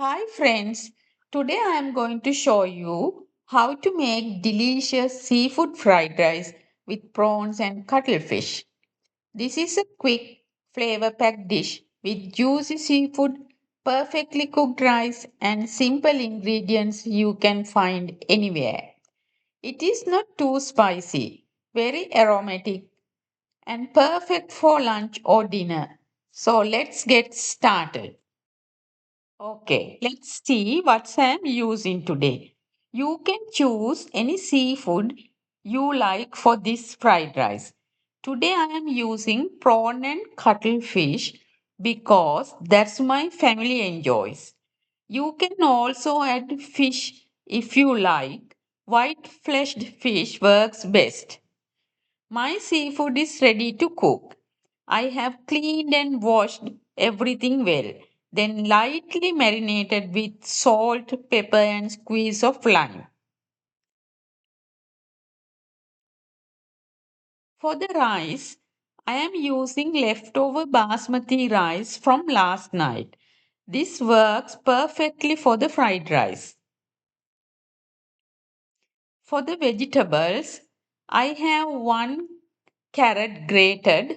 Hi friends, today I am going to show you how to make delicious seafood fried rice with prawns and cuttlefish. This is a quick, flavor packed dish with juicy seafood, perfectly cooked rice, and simple ingredients you can find anywhere. It is not too spicy, very aromatic, and perfect for lunch or dinner. So let's get started. Okay, let's see what I'm using today. You can choose any seafood you like for this fried rice. Today I am using prawn and cuttlefish because that's my family enjoys. You can also add fish if you like. White fleshed fish works best. My seafood is ready to cook. I have cleaned and washed everything well, then lightly marinated with salt, pepper, and squeeze of lime. For the rice, I am using leftover basmati rice from last night. This works perfectly for the fried rice. For the vegetables, I have one carrot grated,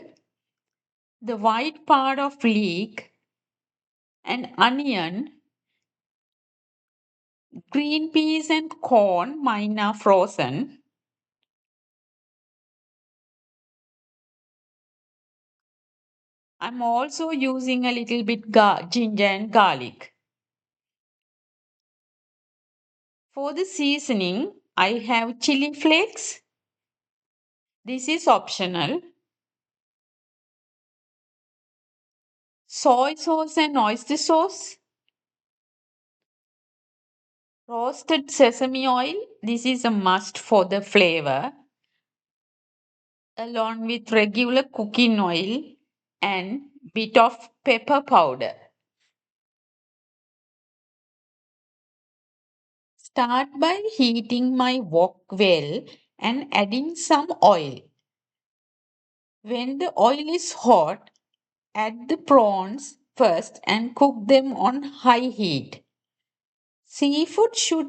the white part of leek, an onion, green peas and corn, mine are frozen. I'm also using a little bit ginger and garlic. For the seasoning, I have chili flakes. This is optional. Soy sauce and oyster sauce. Roasted sesame oil. This is a must for the flavor, along with regular cooking oil and bit of pepper powder. Start by heating my wok well and adding some oil. When the oil is hot, add the prawns first and cook them on high heat. Seafood should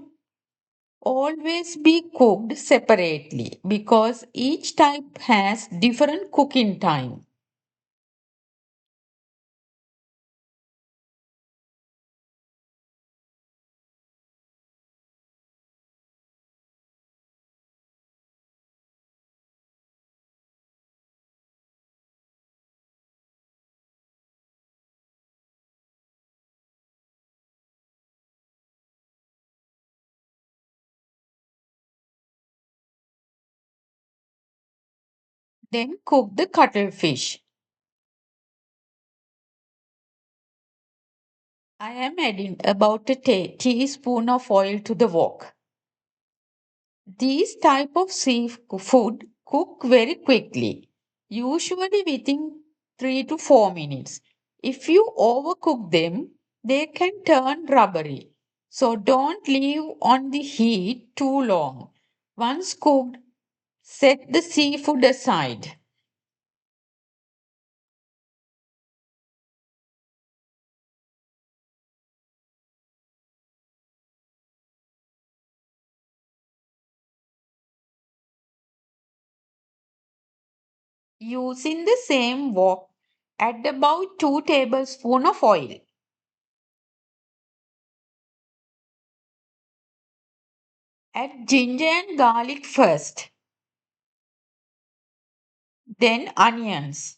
always be cooked separately because each type has different cooking time. Then cook the cuttlefish. I am adding about a teaspoon of oil to the wok. These type of seafood cook very quickly, usually within 3 to 4 minutes. If you overcook them, they can turn rubbery. So don't leave on the heat too long. Once cooked, set the seafood aside. Using the same wok, add about 2 tablespoons of oil. Add ginger and garlic first, then onions.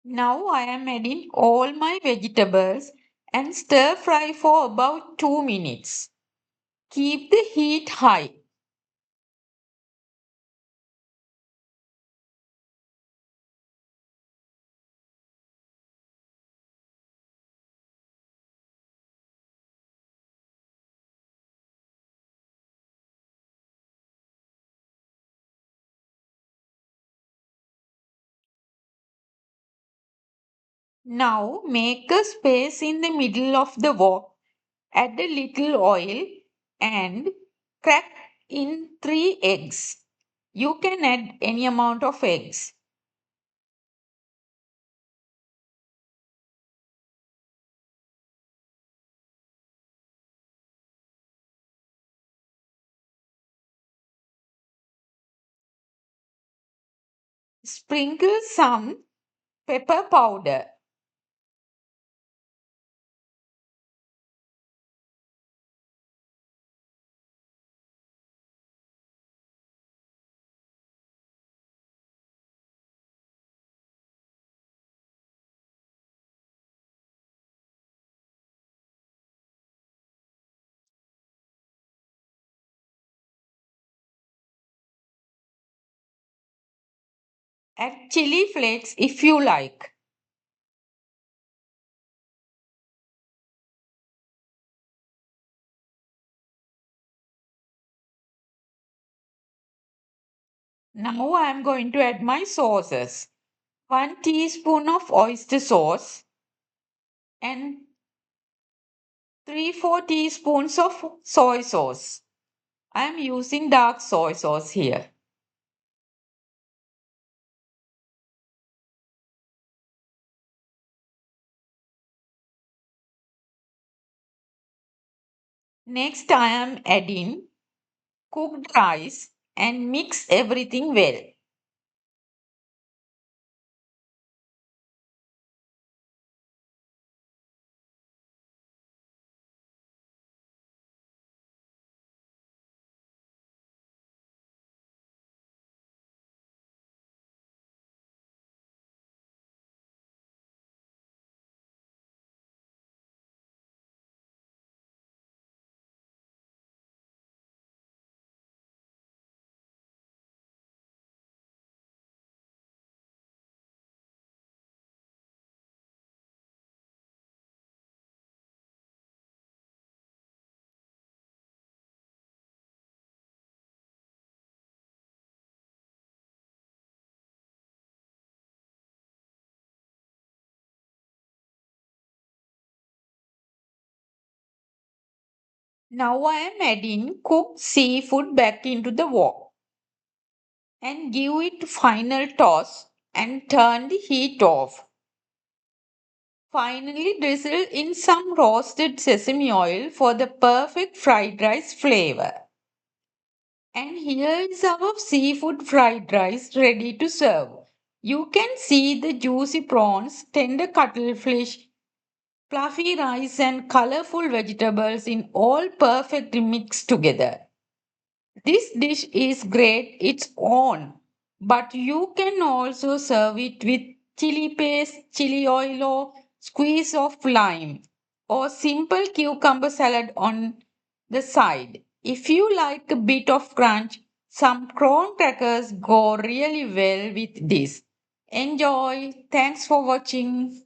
Now I am adding all my vegetables and stir fry for about 2 minutes. Keep the heat high. Now make a space in the middle of the wok. Add a little oil and Crack in 3 eggs. You can add any amount of eggs. Sprinkle some pepper powder. Add chili flakes if you like. Now I am going to add my sauces. 1 teaspoon of oyster sauce and 3-4 teaspoons of soy sauce. I am using dark soy sauce here. Next I am adding cooked rice and mix everything well. Now I am adding cooked seafood back into the wok and give it final toss and turn the heat off. Finally, drizzle in some roasted sesame oil for the perfect fried rice flavor. And here is our seafood fried rice ready to serve. You can see the juicy prawns, tender cuttlefish, fluffy rice, and colorful vegetables in all perfectly mixed together. This dish is great its own, but you can also serve it with chili paste, chili oil, or squeeze of lime, or simple cucumber salad on the side. If you like a bit of crunch, some prawn crackers go really well with this. Enjoy! Thanks for watching.